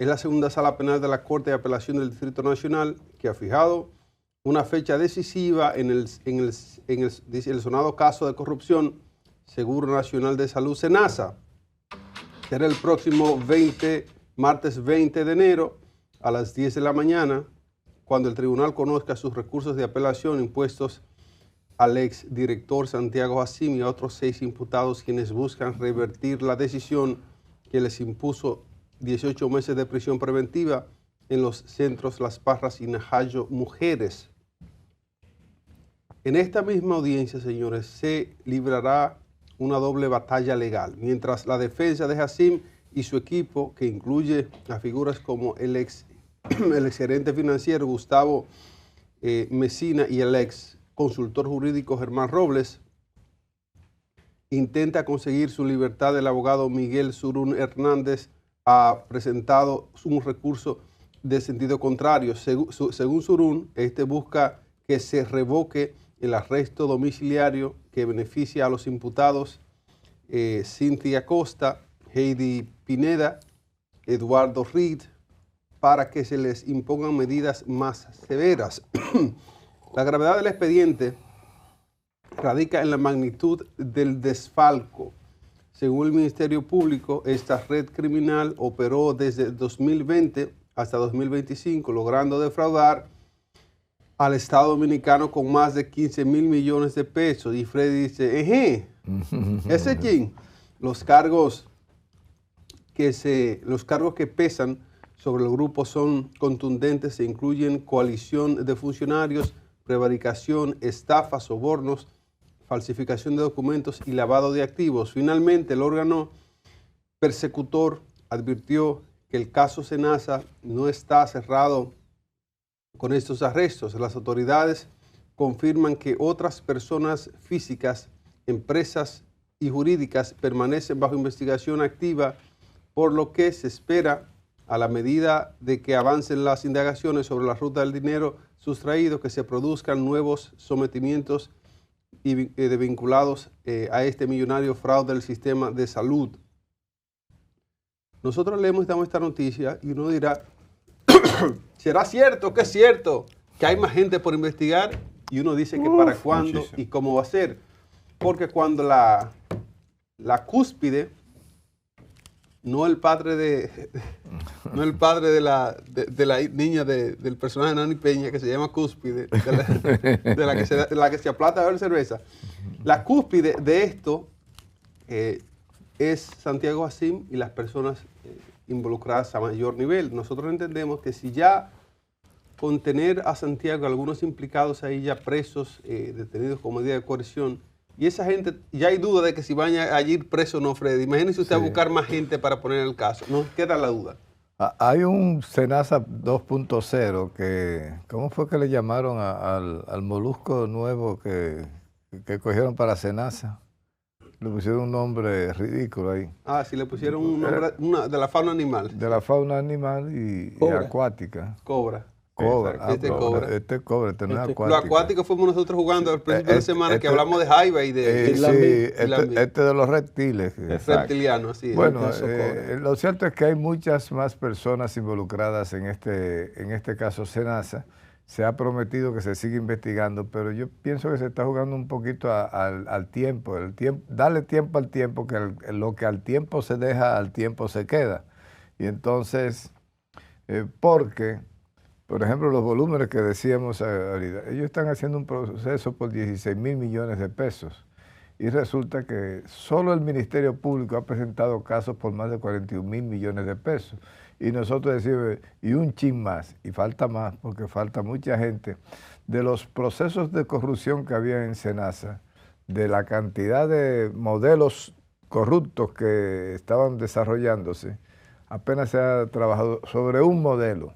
es la segunda sala penal de la Corte de Apelación del Distrito Nacional que ha fijado una fecha decisiva en el sonado caso de corrupción Seguro Nacional de Salud, SENASA. Será el próximo martes 20 de enero a las 10 de la mañana, cuando el tribunal conozca sus recursos de apelación impuestos al exdirector Santiago Hasim y a otros 6 imputados quienes buscan revertir la decisión que les impuso 18 meses de prisión preventiva en los centros Las Parras y Najayo Mujeres. En esta misma audiencia, señores, se librará una doble batalla legal, mientras la defensa de Hasim y su equipo, que incluye a figuras como el exgerente financiero Gustavo Mesina y el ex consultor jurídico Germán Robles, intenta conseguir su libertad. El abogado Miguel Surún Hernández ha presentado un recurso de sentido contrario. Según Surún, busca que se revoque el arresto domiciliario que beneficia a los imputados Cintia Costa, Heidi Pineda, Eduardo Reed, para que se les impongan medidas más severas. La gravedad del expediente radica en la magnitud del desfalco. Según el Ministerio Público, esta red criminal operó desde 2020 hasta 2025, logrando defraudar al Estado Dominicano con más de 15 mil millones de pesos. Y Freddy dice, ese quién, los cargos que pesan sobre el grupo son contundentes e incluyen coalición de funcionarios, prevaricación, estafa, sobornos, falsificación de documentos y lavado de activos. Finalmente, el órgano persecutor advirtió que el caso SENASA no está cerrado con estos arrestos. Las autoridades confirman que otras personas físicas, empresas y jurídicas permanecen bajo investigación activa, por lo que se espera, a la medida de que avancen las indagaciones sobre la ruta del dinero sustraído, que se produzcan nuevos sometimientos vinculados a este millonario fraude del sistema de salud. Nosotros leemos esta noticia y uno dirá, ¿será cierto que es cierto que hay más gente por investigar? Y uno dice que para cuándo y cómo va a ser. Porque cuando la cúspide, no el padre de la niña del personaje de Nani Peña, que se llama Cúspide, de la que se aplata a beber cerveza. La cúspide de esto es Santiago Hasim y las personas involucradas a mayor nivel. Nosotros entendemos que si ya con tener a Santiago, algunos implicados ahí ya presos, detenidos con medida de coerción, y esa gente, ya hay duda de que si van a ir presos o no, Freddy. Imagínese usted a buscar más gente para poner el caso. No queda la duda. Hay un SENASA 2.0 que, ¿cómo fue que le llamaron al molusco nuevo que cogieron para SENASA? Le pusieron un nombre ridículo ahí. Sí, le pusieron un nombre de la fauna animal. De la fauna animal y acuática. Cobra. Cobra. Cobra. Este no es acuático. Lo acuático fuimos nosotros jugando el principio de semana que hablamos de jaiba y de este de los reptiles. Reptiliano, así es. Bueno, lo cierto es que hay muchas más personas involucradas en este caso SENASA. Se ha prometido que se siga investigando, pero yo pienso que se está jugando un poquito al tiempo. Darle tiempo al tiempo, que lo que al tiempo se deja, al tiempo se queda. Y entonces, porque, por ejemplo, los volúmenes que decíamos ahorita, ellos están haciendo un proceso por 16 mil millones de pesos. Y resulta que solo el Ministerio Público ha presentado casos por más de 41 mil millones de pesos. Y nosotros decimos, y un chin más, y falta más, porque falta mucha gente. De los procesos de corrupción que había en SENASA, de la cantidad de modelos corruptos que estaban desarrollándose, apenas se ha trabajado sobre un modelo.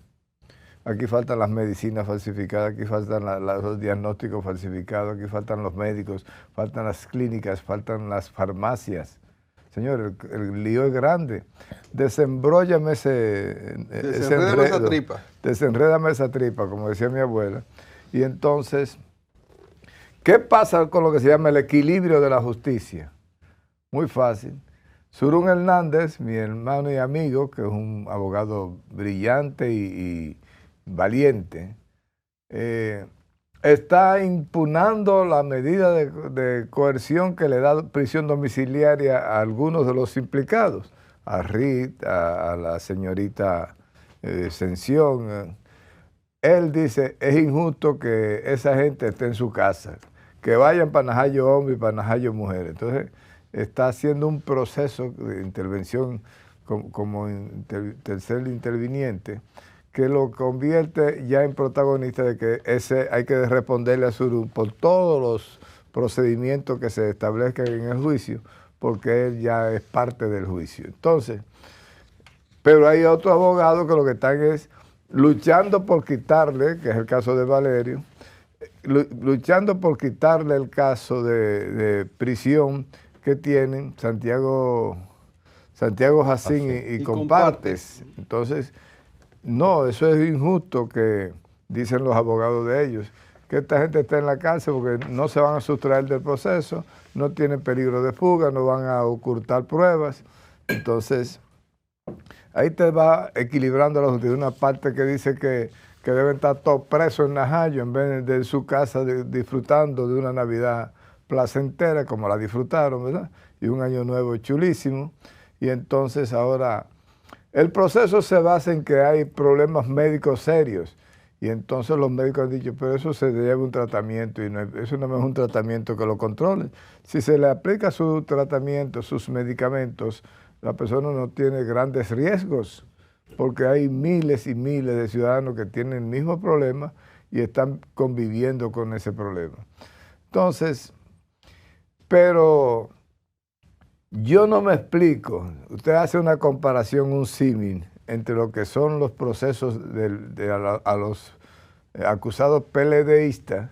Aquí faltan las medicinas falsificadas, aquí faltan los diagnósticos falsificados, aquí faltan los médicos, faltan las clínicas, faltan las farmacias. Señor, el lío es grande. Desembróllame desenrédame esa tripa. Desenrédame esa tripa, como decía mi abuela. Y entonces, ¿qué pasa con lo que se llama el equilibrio de la justicia? Muy fácil. Surún Hernández, mi hermano y amigo, que es un abogado brillante y valiente, está impugnando la medida de coerción que le da prisión domiciliaria a algunos de los implicados, a Rit, a la señorita Ascensión. Él dice, es injusto que esa gente esté en su casa, que vayan para Najayo hombre y para Najayo mujer. Entonces, está haciendo un proceso de intervención como tercer interviniente, que lo convierte ya en protagonista de que hay que responderle a Surún por todos los procedimientos que se establezcan en el juicio, porque él ya es parte del juicio. Entonces, pero hay otros abogados que lo que están es luchando por quitarle, que es el caso de Valerio, luchando por quitarle el caso de prisión que tienen Santiago Jacín y compartes. Entonces, no, eso es injusto que dicen los abogados de ellos, que esta gente esté en la cárcel porque no se van a sustraer del proceso, no tienen peligro de fuga, no van a ocultar pruebas. Entonces, ahí te va equilibrando la justicia. Una parte que dice que deben estar todos presos en Najayo en vez de su casa disfrutando de una Navidad placentera como la disfrutaron, ¿verdad? Y un año nuevo chulísimo. Y entonces ahora el proceso se basa en que hay problemas médicos serios. Y entonces los médicos han dicho, pero eso se lleva un tratamiento y eso no es un tratamiento que lo controle. Si se le aplica su tratamiento, sus medicamentos, la persona no tiene grandes riesgos, porque hay miles y miles de ciudadanos que tienen el mismo problema y están conviviendo con ese problema. Entonces, pero yo no me explico. Usted hace una comparación, un símil, entre lo que son los procesos a los acusados PLDistas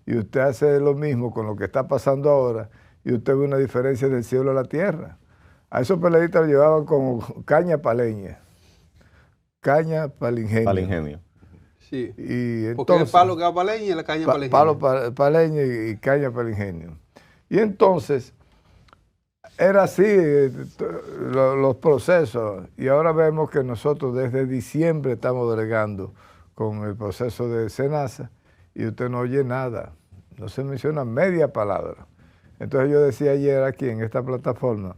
y usted hace lo mismo con lo que está pasando ahora y usted ve una diferencia del cielo a la tierra. A esos PLDistas lo llevaban como caña para leña, caña para el ingenio. Para el ingenio. Sí, y entonces, porque el palo que va para leña y la caña para el ingenio. Palo para leña y caña para el ingenio. Y entonces, era así los procesos, y ahora vemos que nosotros desde diciembre estamos bregando con el proceso de Senasa y usted no oye nada, no se menciona media palabra. Entonces yo decía ayer aquí en esta plataforma,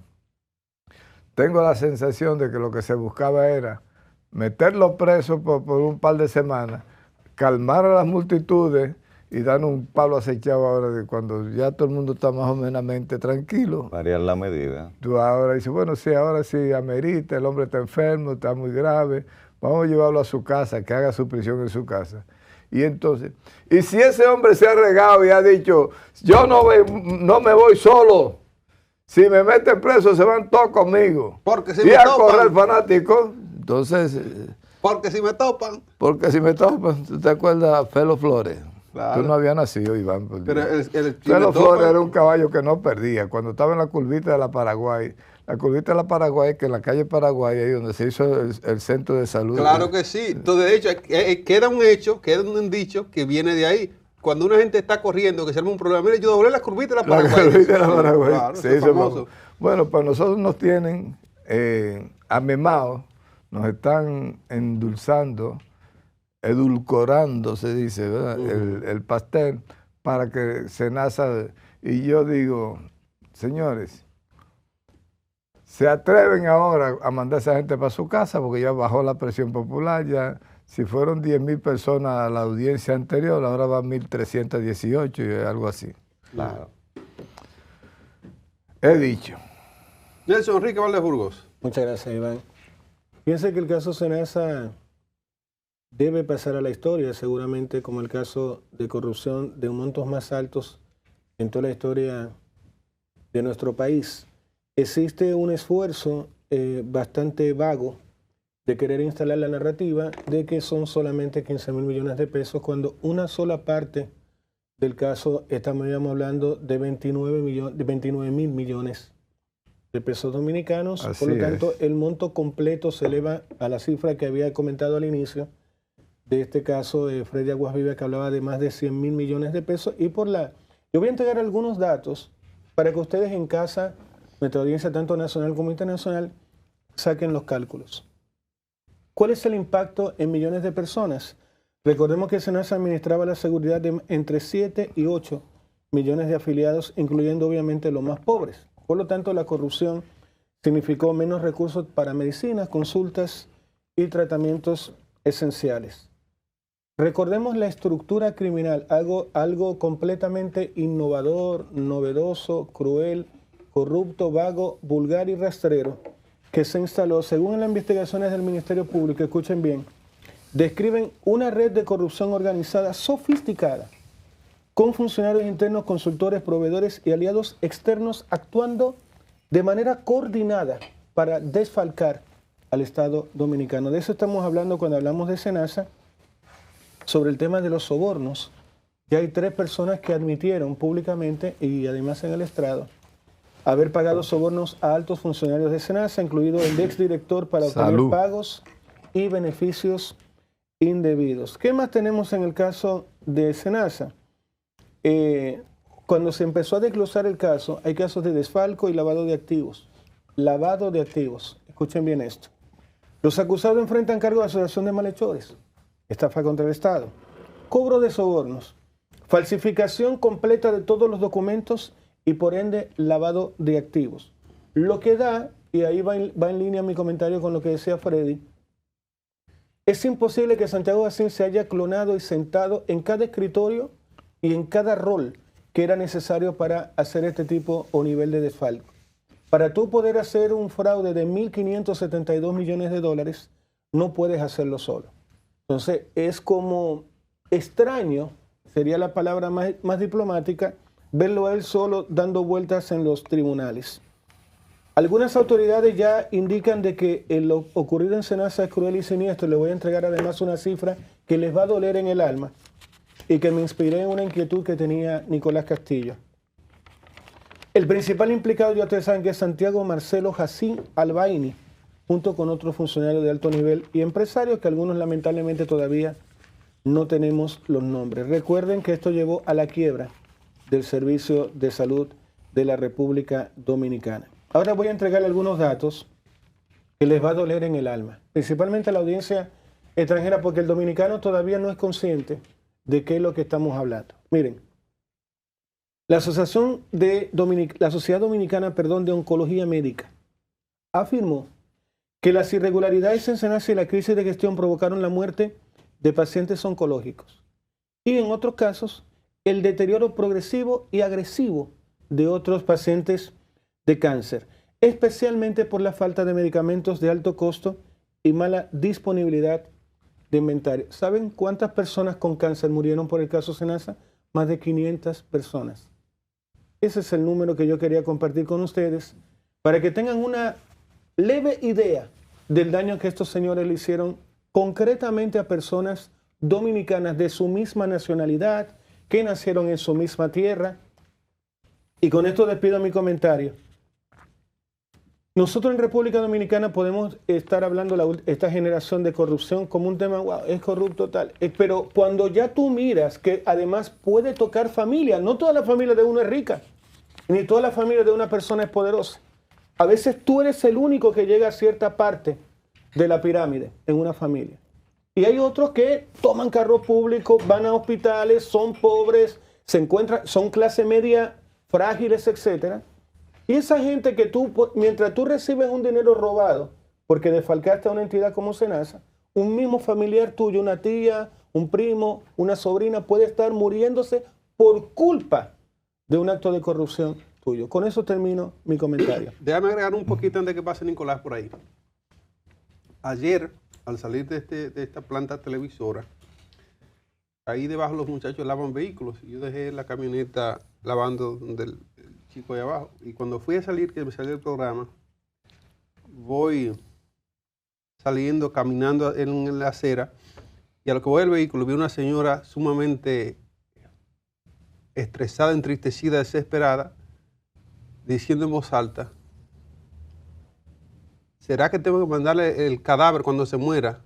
tengo la sensación de que lo que se buscaba era meterlo preso por un par de semanas, calmar a las multitudes y dar un palo acechado ahora de cuando ya todo el mundo está más o menos tranquilo. Variar la medida. Tú ahora dices, bueno, sí, ahora sí amerita, el hombre está enfermo, está muy grave, vamos a llevarlo a su casa, que haga su prisión en su casa. Y entonces, y si ese hombre se ha regado y ha dicho, yo no me voy solo, si me meten preso se van todos conmigo. Porque si y me a topan, correr fanático, entonces... Porque si me topan. Porque si me topan, ¿tú te acuerdas Felo Flores? Claro. Tú no habías nacido, Iván. Pero Felo Flores era un caballo que no perdía. Cuando estaba en la curvita de la Paraguay, la curvita de la Paraguay, que en la calle Paraguay, ahí donde se hizo el centro de salud. Claro que sí. Entonces, de hecho, queda un dicho que viene de ahí. Cuando una gente está corriendo, que se arma un problema, mire, yo doblé la curvita de la Paraguay. La curvita de la Paraguay. Claro, sí, es famoso. Bueno, pues nosotros nos tienen amemados, nos están endulzando, edulcorando, se dice, ¿verdad? El pastel, para que Senasa. Y yo digo, señores, se atreven ahora a mandar a esa gente para su casa porque ya bajó la presión popular, ya si fueron 10,000 personas a la audiencia anterior, ahora van 1,318 y algo así. Claro. He dicho. Nelson Enrique Valdés Burgos. Muchas gracias, Iván. Piensa que el caso Senasa debe pasar a la historia, seguramente como el caso de corrupción de montos más altos en toda la historia de nuestro país. Existe un esfuerzo bastante vago de querer instalar la narrativa de que son solamente 15,000 millones de pesos, cuando una sola parte del caso estamos hablando de 29,000 millones de pesos dominicanos. Así por lo tanto, es. el monto completo se eleva a la cifra que había comentado al inicio de este caso de Freddy Aguas Vivas, que hablaba de más de 100,000 millones de pesos. Y yo voy a entregar algunos datos para que ustedes en casa nuestra audiencia tanto nacional como internacional, saquen los cálculos. ¿Cuál es el impacto en millones de personas? Recordemos que SENASA administraba la seguridad de entre 7 y 8 millones de afiliados, incluyendo obviamente los más pobres. Por lo tanto, la corrupción significó menos recursos para medicinas, consultas y tratamientos esenciales. Recordemos la estructura criminal, algo completamente innovador, novedoso, cruel, corrupto, vago, vulgar y rastrero, que se instaló, según las investigaciones del Ministerio Público, escuchen bien, describen una red de corrupción organizada sofisticada, con funcionarios internos, consultores, proveedores y aliados externos actuando de manera coordinada para desfalcar al Estado dominicano. De eso estamos hablando cuando hablamos de SENASA, sobre el tema de los sobornos. Ya hay 3 personas que admitieron públicamente y además en el estrado haber pagado sobornos a altos funcionarios de SENASA, incluido el exdirector, para obtener pagos y beneficios indebidos. ¿Qué más tenemos en el caso de SENASA? Cuando se empezó a desglosar el caso, hay casos de desfalco y lavado de activos. Lavado de activos. Escuchen bien esto. Los acusados enfrentan cargos de asociación de malhechores, estafa contra el Estado, cobro de sobornos, falsificación completa de todos los documentos y por ende lavado de activos. Lo que da, y ahí va en línea mi comentario con lo que decía Freddy, es imposible que Santiago Jacín se haya clonado y sentado en cada escritorio y en cada rol que era necesario para hacer este tipo o nivel de desfalco. Para tú poder hacer un fraude de 1.572 millones de dólares, no puedes hacerlo solo. Entonces, es como extraño, sería la palabra más diplomática, verlo a él solo dando vueltas en los tribunales. Algunas autoridades ya indican de que lo ocurrido en SENASA es cruel y siniestro. Le voy a entregar además una cifra que les va a doler en el alma y que me inspiré en una inquietud que tenía Nicolás Castillo. El principal implicado, ya ustedes saben que es Santiago Marcelo Jacín Albaini, junto con otros funcionarios de alto nivel y empresarios que algunos lamentablemente todavía no tenemos los nombres. Recuerden que esto llevó a la quiebra del Servicio de Salud de la República Dominicana. Ahora voy a entregarle algunos datos que les va a doler en el alma, principalmente a la audiencia extranjera, porque el dominicano todavía no es consciente de qué es lo que estamos hablando. Miren, la Sociedad Dominicana de Oncología Médica afirmó que las irregularidades en SENASA y la crisis de gestión provocaron la muerte de pacientes oncológicos y en otros casos el deterioro progresivo y agresivo de otros pacientes de cáncer, especialmente por la falta de medicamentos de alto costo y mala disponibilidad de inventario. ¿Saben cuántas personas con cáncer murieron por el caso SENASA? Más de 500 personas. Ese es el número que yo quería compartir con ustedes para que tengan una leve idea del daño que estos señores le hicieron concretamente a personas dominicanas de su misma nacionalidad, que nacieron en su misma tierra. Y con esto despido mi comentario. Nosotros en República Dominicana podemos estar hablando de esta generación de corrupción como un tema, wow, es corrupto tal. Pero cuando ya tú miras que además puede tocar familia, no toda la familia de uno es rica, ni toda la familia de una persona es poderosa. A veces tú eres el único que llega a cierta parte de la pirámide en una familia. Y hay otros que toman carro público, van a hospitales, son pobres, son clase media frágiles, etcétera. Y esa gente que mientras tú recibes un dinero robado, porque defalcaste a una entidad como SENASA, un mismo familiar tuyo, una tía, un primo, una sobrina, puede estar muriéndose por culpa de un acto de corrupción tuyo. Con eso termino mi comentario. Déjame agregar un poquito antes de que pase Nicolás por ahí. Ayer, al salir de esta planta televisora, ahí debajo los muchachos lavan vehículos y yo dejé la camioneta lavando donde el chico de abajo. Y cuando fui a salir, que me salió el programa, voy saliendo, caminando en la acera, y a lo que voy al vehículo vi una señora sumamente estresada, entristecida, desesperada, diciendo en voz alta: ¿será que tengo que mandarle el cadáver cuando se muera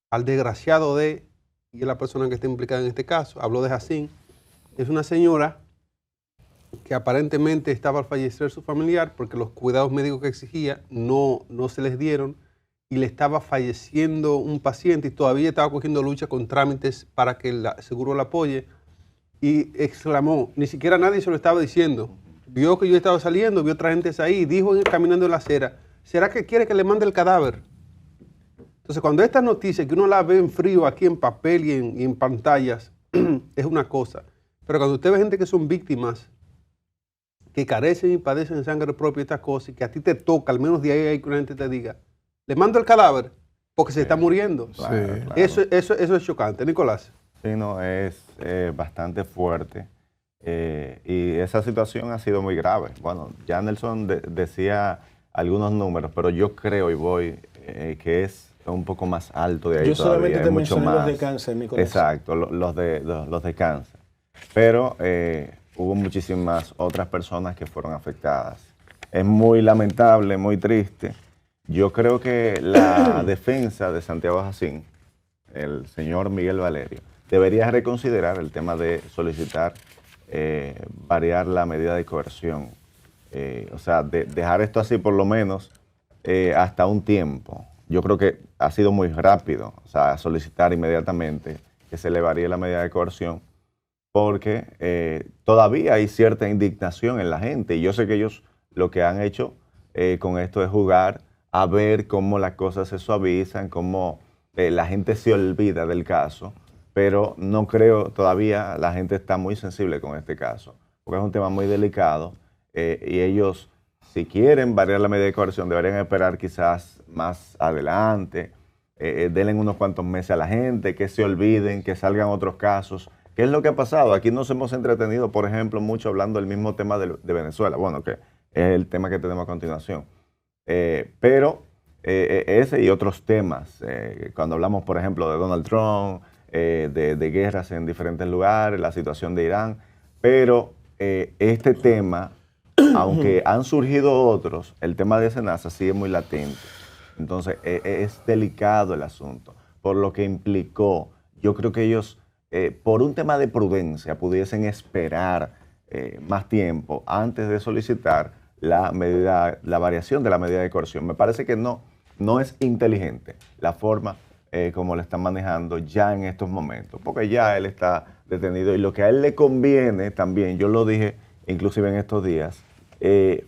al desgraciado de, y es la persona que está implicada en este caso? Habló de Jacín. Es una señora que aparentemente estaba al fallecer su familiar porque los cuidados médicos que exigía no se les dieron y le estaba falleciendo un paciente y todavía estaba cogiendo lucha con trámites para que el seguro lo apoye y exclamó, ni siquiera nadie se lo estaba diciendo, vio que yo estaba saliendo, vio otra gente ahí, dijo caminando en la acera, ¿será que quiere que le mande el cadáver? Entonces cuando esta noticia que uno la ve en frío aquí en papel y en pantallas es una cosa, pero cuando usted ve gente que son víctimas que carecen y padecen de sangre propia estas cosas y que a ti te toca, al menos de ahí hay que una gente te diga, le mando el cadáver porque se está muriendo. Claro. Eso es chocante. Nicolás. Sí, no, es bastante fuerte y esa situación ha sido muy grave. Bueno, ya Nelson decía algunos números, pero yo creo y voy que es un poco más alto de ahí. Yo solamente todavía, te mucho mencioné más. los de cáncer, Nicolás. Exacto, los de cáncer. Pero hubo muchísimas otras personas que fueron afectadas. Es muy lamentable, muy triste. Yo creo que la defensa de Santiago Jacín, el señor Miguel Valerio, debería reconsiderar el tema de solicitar variar la medida de coerción. O sea, dejar esto así por lo menos hasta un tiempo. Yo creo que ha sido muy rápido, o sea, solicitar inmediatamente que se le varíe la medida de coerción, porque todavía hay cierta indignación en la gente. Y yo sé que ellos lo que han hecho con esto es jugar a ver cómo las cosas se suavizan, cómo la gente se olvida del caso, pero no creo, todavía la gente está muy sensible con este caso, porque es un tema muy delicado y ellos, si quieren variar la medida de coerción, deberían esperar quizás más adelante, denle unos cuantos meses a la gente, que se olviden, que salgan otros casos. ¿Qué es lo que ha pasado? Aquí nos hemos entretenido, por ejemplo, mucho hablando del mismo tema de Venezuela, bueno, que es el tema que tenemos a continuación. Pero ese y otros temas, cuando hablamos, por ejemplo, de Donald Trump, de guerras en diferentes lugares, la situación de Irán, pero este tema, aunque han surgido otros, el tema de Senasa sigue muy latente. Entonces, es delicado el asunto, por lo que implicó, yo creo que ellos, por un tema de prudencia, pudiesen esperar más tiempo antes de solicitar la variación de la medida de coerción. Me parece que no es inteligente la forma como le están manejando ya en estos momentos, porque ya él está detenido y lo que a él le conviene también, yo lo dije inclusive en estos días,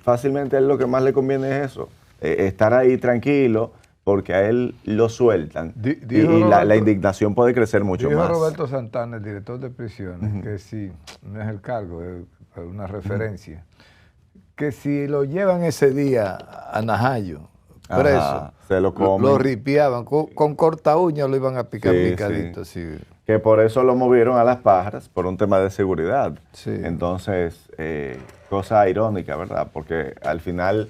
fácilmente a él lo que más le conviene es eso, estar ahí tranquilo, porque a él lo sueltan y la indignación puede crecer mucho más. Dijo Roberto Santana, el director de prisiones, que si, no es el cargo, es una referencia, que si lo llevan ese día a Najayo, preso, se lo comen. Lo ripiaban, con corta uña lo iban a picar picadito. Sí. Sí. Que por eso lo movieron a Las Pajas, por un tema de seguridad. Sí. Entonces, cosa irónica, ¿verdad? Porque al final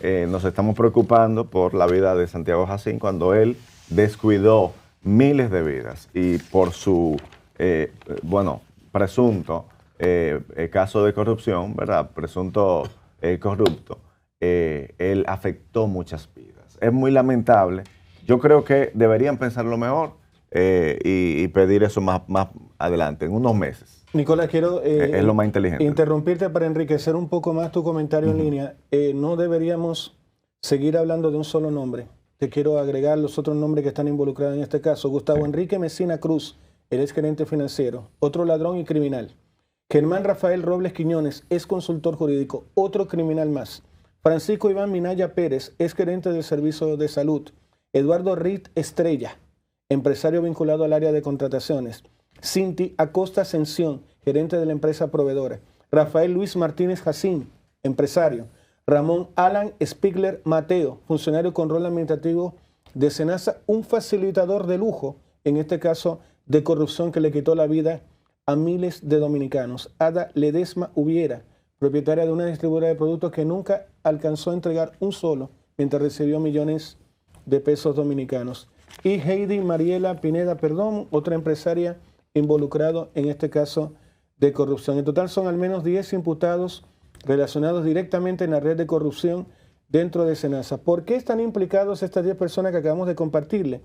nos estamos preocupando por la vida de Santiago Jacín cuando él descuidó miles de vidas y por su, presunto caso de corrupción, ¿verdad? Presunto corrupto, él afectó muchas vidas. Es muy lamentable. Yo creo que deberían pensarlo mejor y pedir eso más adelante, en unos meses. Nicolás, quiero es lo más inteligente. Interrumpirte para enriquecer un poco más tu comentario en línea. No deberíamos seguir hablando de un solo nombre. Te quiero agregar los otros nombres que están involucrados en este caso. Gustavo Enrique Messina Cruz, el ex gerente financiero, otro ladrón y criminal. Germán Rafael Robles Quiñones, ex consultor jurídico, otro criminal más. Francisco Iván Minaya Pérez, ex gerente del Servicio de Salud. Eduardo Rit Estrella, empresario vinculado al área de contrataciones. Cinti Acosta Ascensión, gerente de la empresa proveedora. Rafael Luis Martínez Jacín, empresario. Ramón Alan Spigler Mateo, funcionario con rol administrativo de Senasa, un facilitador de lujo, en este caso de corrupción que le quitó la vida a miles de dominicanos. Ada Ledesma Ubiera, propietaria de una distribuidora de productos que nunca alcanzó a entregar un solo, mientras recibió millones de pesos dominicanos. Y Heidi Mariela Pineda Perdón, otra empresaria involucrada en este caso de corrupción. En total son al menos 10 imputados relacionados directamente en la red de corrupción dentro de Senasa. ¿Por qué están implicados estas 10 personas que acabamos de compartirle?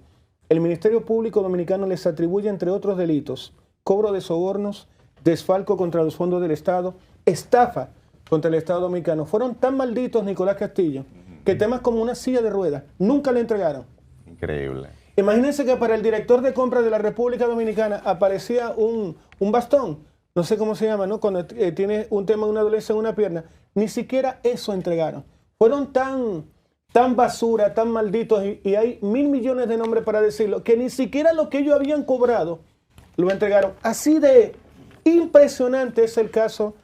El Ministerio Público Dominicano les atribuye, entre otros delitos, cobro de sobornos, desfalco contra los fondos del Estado, estafa contra el Estado Dominicano. Fueron tan malditos, Nicolás Castillo, que temas como una silla de ruedas nunca le entregaron. Increíble. Imagínense que para el director de compras de la República Dominicana aparecía un bastón, no sé cómo se llama, ¿no? Cuando tiene un tema de una dolencia en una pierna. Ni siquiera eso entregaron. Fueron tan basura, tan malditos, y hay 1.000 millones de nombres para decirlo, que ni siquiera lo que ellos habían cobrado lo entregaron. Así de impresionante es el caso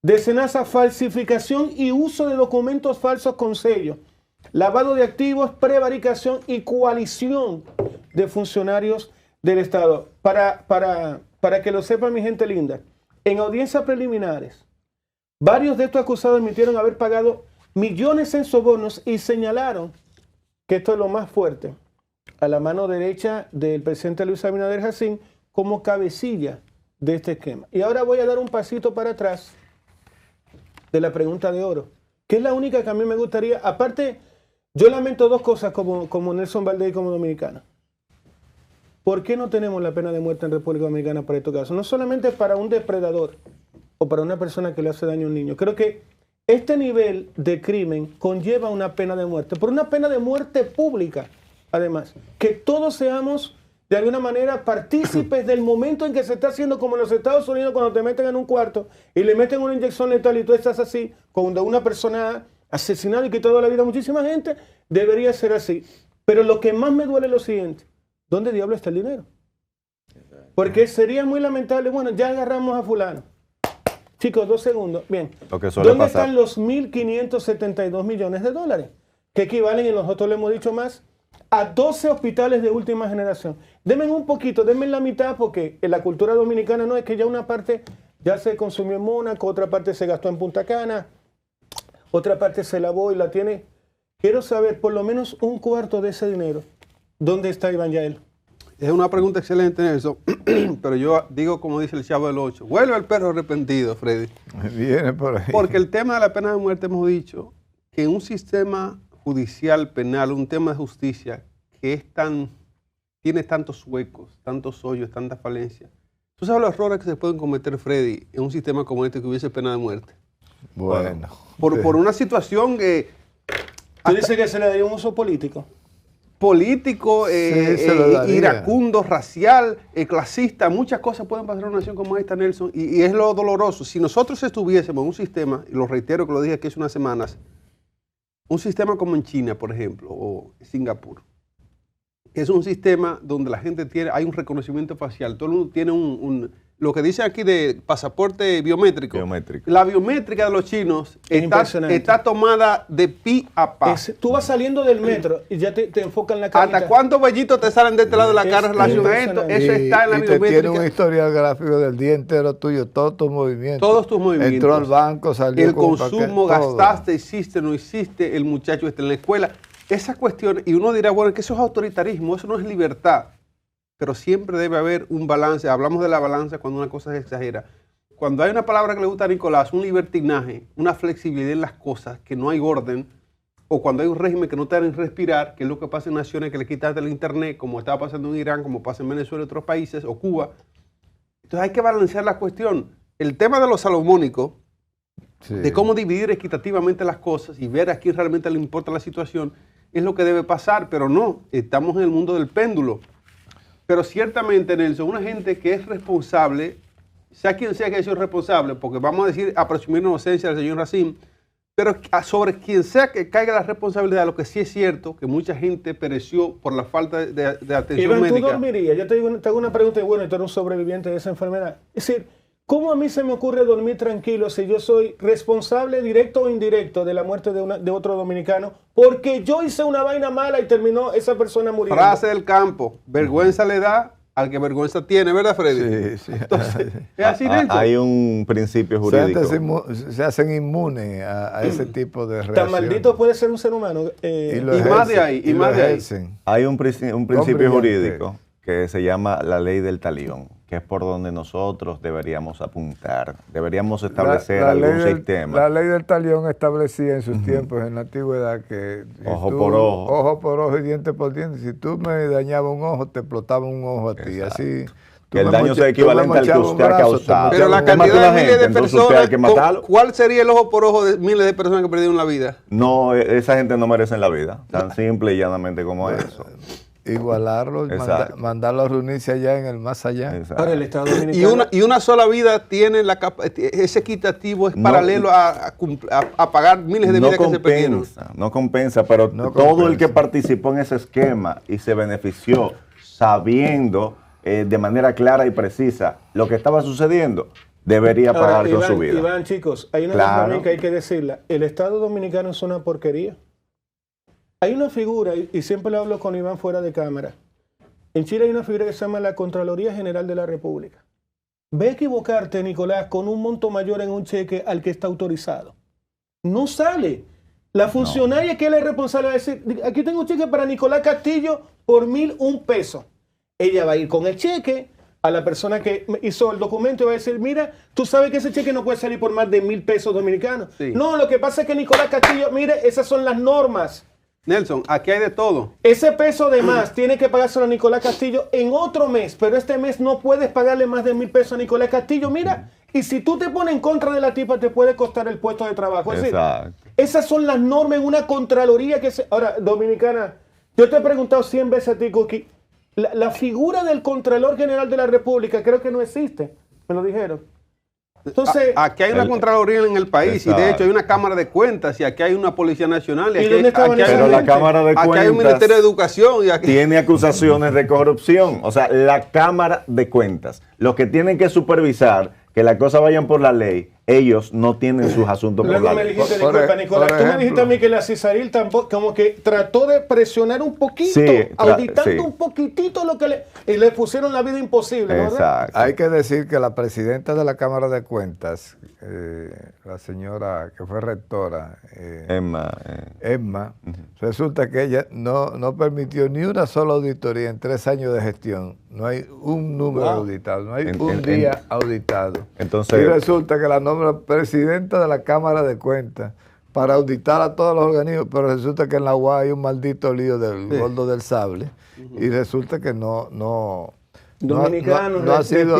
de SENASA: falsificación y uso de documentos falsos con sello, lavado de activos, prevaricación y coalición de funcionarios del Estado. Para que lo sepa mi gente linda, en audiencias preliminares, varios de estos acusados admitieron haber pagado millones en sobornos y señalaron que esto es lo más fuerte, a la mano derecha del presidente Luis Abinader Jacín como cabecilla de este esquema. Y ahora voy a dar un pasito para atrás de la pregunta de oro, que es la única que a mí me gustaría. Aparte, yo lamento dos cosas como Nelson Valdés y como dominicano. ¿Por qué no tenemos la pena de muerte en República Dominicana para estos casos? No solamente para un depredador o para una persona que le hace daño a un niño. Creo que este nivel de crimen conlleva una pena de muerte, por una pena de muerte pública, además. Que todos seamos, de alguna manera, partícipes del momento en que se está haciendo, como en los Estados Unidos, cuando te meten en un cuarto y le meten una inyección letal y tú estás así, cuando una persona asesinada y quitado la vida a muchísima gente, debería ser así. Pero lo que más me duele es lo siguiente: ¿dónde diablo está el dinero? Porque sería muy lamentable, bueno, ya agarramos a fulano. Chicos, 2 segundos. Bien. ¿Dónde están los 1.572 millones de dólares? Que equivalen, y nosotros le hemos dicho más, a 12 hospitales de última generación. Denme un poquito, denme la mitad, porque en la cultura dominicana no es que ya una parte ya se consumió en Mónaco, otra parte se gastó en Punta Cana, otra parte se lavó y la tiene. Quiero saber por lo menos un cuarto de ese dinero. ¿Dónde está Iván Yael? Es una pregunta excelente, Nelson, pero yo digo como dice el Chavo del 8, vuelve el perro arrepentido, Freddy. Viene por ahí. Porque el tema de la pena de muerte, hemos dicho que en un sistema judicial penal, un tema de justicia que tiene tantos huecos, tantos hoyos, tantas falencias. ¿Tú sabes los errores que se pueden cometer, Freddy, en un sistema como este que hubiese pena de muerte? Bueno. Por una situación que... ¿Tú dices que se le daría un uso político? Político, iracundo, racial, clasista, muchas cosas pueden pasar en una nación como esta, Nelson, y es lo doloroso. Si nosotros estuviésemos en un sistema, y lo reitero que lo dije aquí hace unas semanas, un sistema como en China, por ejemplo, o Singapur, que es un sistema donde la gente hay un reconocimiento facial, todo el mundo tiene lo que dicen aquí de pasaporte biométrico. La biométrica de los chinos está tomada de pi a pa. Tú vas saliendo del metro y ya te enfocan la cara. ¿Hasta cuántos vellitos te salen de este lado de la cara en relación a esto? Eso está en la biométrica. Tiene un historial gráfico del día entero tuyo, todos tus movimientos. Todos tus movimientos. Entró al banco, salió el consumo, gastaste, hiciste, no hiciste, el muchacho está en la escuela. Esa cuestión, y uno dirá, bueno, que eso es autoritarismo, eso no es libertad. Pero siempre debe haber un balance. Hablamos de la balanza cuando una cosa se exagera. Cuando hay una palabra que le gusta a Nicolás, un libertinaje, una flexibilidad en las cosas, que no hay orden, o cuando hay un régimen que no te dan respirar, que es lo que pasa en naciones que le quitan el internet, como estaba pasando en Irán, como pasa en Venezuela y otros países, o Cuba. Entonces hay que balancear la cuestión. El tema de los salomónicos, de cómo dividir equitativamente las cosas y ver a quién realmente le importa la situación, es lo que debe pasar, pero no, estamos en el mundo del péndulo. Pero ciertamente, Nelson, una gente que es responsable, sea quien sea que haya sido responsable, porque vamos a decir, a presumir inocencia del señor Racine, pero sobre quien sea que caiga la responsabilidad, lo que sí es cierto, que mucha gente pereció por la falta de atención Iván, médica. ¿tú dormirías? Yo te hago una pregunta, y bueno, tú eres un sobreviviente de esa enfermedad. Es decir, ¿cómo a mí se me ocurre dormir tranquilo si yo soy responsable directo o indirecto de la muerte de otro dominicano? Porque yo hice una vaina mala y terminó esa persona muriendo. Frase del campo, vergüenza le da al que vergüenza tiene, ¿verdad, Freddy? Sí. Entonces, es así, Nelson. Hay un principio jurídico. Se hacen inmunes a ese tipo de reacciones. Tan maldito puede ser un ser humano. Y más de ahí. Hay un principio jurídico que se llama la ley del talión, que es por donde nosotros deberíamos apuntar, deberíamos establecer algún sistema. La ley del talión establecía en sus tiempos, en la antigüedad, que ojo por ojo. Ojo por ojo y diente por diente. Si tú me dañabas un ojo, te explotaba un ojo a ti. Así que el daño sea equivalente al que usted ha causado. Pero la Usted mató cantidad a de una miles gente, de entonces usted hay que personas, matarlo. ¿cuál sería el ojo por ojo de miles de personas que perdieron la vida? No, esa gente no merece la vida, tan simple y llanamente como eso. Igualarlo, mandarlo a reunirse allá en el más allá. Exacto. Ahora el Estado Dominicano... Y una sola vida tiene ese equitativo es paralelo a pagar miles de vidas que se perdieron. No compensa, pero todo el que participó en ese esquema y se benefició sabiendo de manera clara y precisa lo que estaba sucediendo, debería pagar con su vida. Iván, chicos, hay una cosa también que hay que decirla. El Estado Dominicano es una porquería. Hay una figura, y siempre lo hablo con Iván fuera de cámara. En Chile hay una figura que se llama la Contraloría General de la República. Ve a equivocarte, Nicolás, con un monto mayor en un cheque al que está autorizado. No sale. La funcionaria que es la responsable va a decir, aquí tengo un cheque para Nicolás Castillo por 1.001 pesos. Ella va a ir con el cheque a la persona que hizo el documento y va a decir, mira, tú sabes que ese cheque no puede salir por más de 1.000 pesos dominicanos. Sí. No, lo que pasa es que Nicolás Castillo, mire, esas son las normas. Nelson, aquí hay de todo. Ese peso de más tiene que pagárselo a Nicolás Castillo en otro mes, pero este mes no puedes pagarle más de 1.000 pesos a Nicolás Castillo. Mira, y si tú te pones en contra de la tipa, te puede costar el puesto de trabajo. Es decir, esas son las normas en una contraloría que se... Ahora, Dominicana, yo te he preguntado 100 veces a ti, Cookie, la figura del Contralor General de la República creo que no existe. Me lo dijeron. Entonces, aquí hay una Contraloría en el país, y de hecho hay una Cámara de Cuentas, y aquí hay una Policía Nacional, y aquí, pero la Cámara de Cuentas hay un Ministerio de Educación, y aquí tiene acusaciones de corrupción. O sea, la Cámara de Cuentas, los que tienen que supervisar que las cosas vayan por la ley, ellos no tienen sus asuntos por la ley. Dijiste, Nicolás, tú me dijiste a mí que la Cisaril tampoco, como que trató de presionar un poquito, auditando un poquitito lo que le pusieron la vida imposible, ¿no? Exacto. Hay que decir que la presidenta de la Cámara de Cuentas, la señora que fue rectora, Emma, resulta que ella no permitió ni una sola auditoría en 3 años de gestión. No hay un número auditado, no hay un día auditado. Entonces, y resulta que la nombra presidenta de la Cámara de Cuentas para auditar a todos los organismos, pero resulta que en la UA hay un maldito lío del gordo del sable, y resulta que no ha sido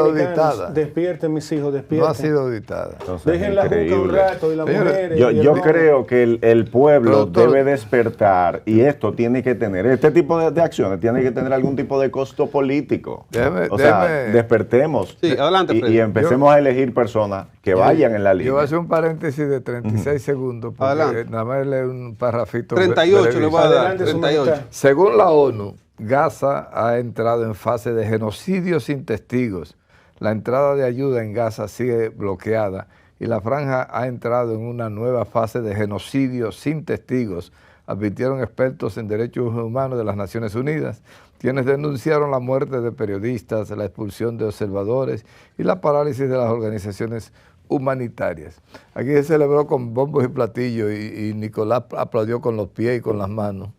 auditada. Despierten, mis hijos, despierten. No ha sido auditada. Entonces, dejen la juca un rato y las mujeres. Yo creo que el pueblo debe despertar, y esto tiene que tener, este tipo de acciones tiene que tener algún tipo de costo político. Despertemos adelante, y empecemos a elegir personas que vayan en la línea. Yo voy a hacer un paréntesis de 36 segundos, porque nada más leer un parrafito. 38 le voy a dar, 38. Según la ONU, Gaza ha entrado en fase de genocidio sin testigos. La entrada de ayuda en Gaza sigue bloqueada y la franja ha entrado en una nueva fase de genocidio sin testigos, advirtieron expertos en derechos humanos de las Naciones Unidas, quienes denunciaron la muerte de periodistas, la expulsión de observadores y la parálisis de las organizaciones humanitarias. Aquí se celebró con bombos y platillos y Nicolás aplaudió con los pies y con las manos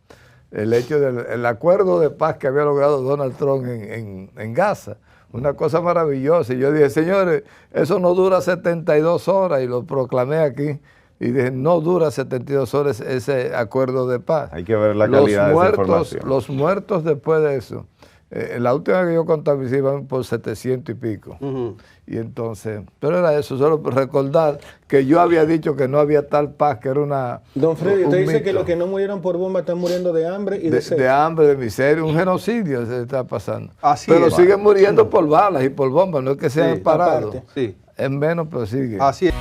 el hecho del acuerdo de paz que había logrado Donald Trump en Gaza. Una cosa maravillosa. Y yo dije, señores, eso no dura 72 horas, y lo proclamé aquí. Y dije, no dura 72 horas ese acuerdo de paz. Hay que ver la calidad de esa información. Los muertos después de eso, la última que yo contabilicé iban por 700 y pico. Y entonces, pero era eso, solo recordar que yo había dicho que no había tal paz, que era una... Don Freddy, usted dice que los que no murieron por bomba están muriendo de hambre y de sed. De hambre, de miseria, un genocidio se está pasando. Pero siguen muriendo por balas y por bombas, no es que sean parados. Sí. Es menos, pero sigue. Así es.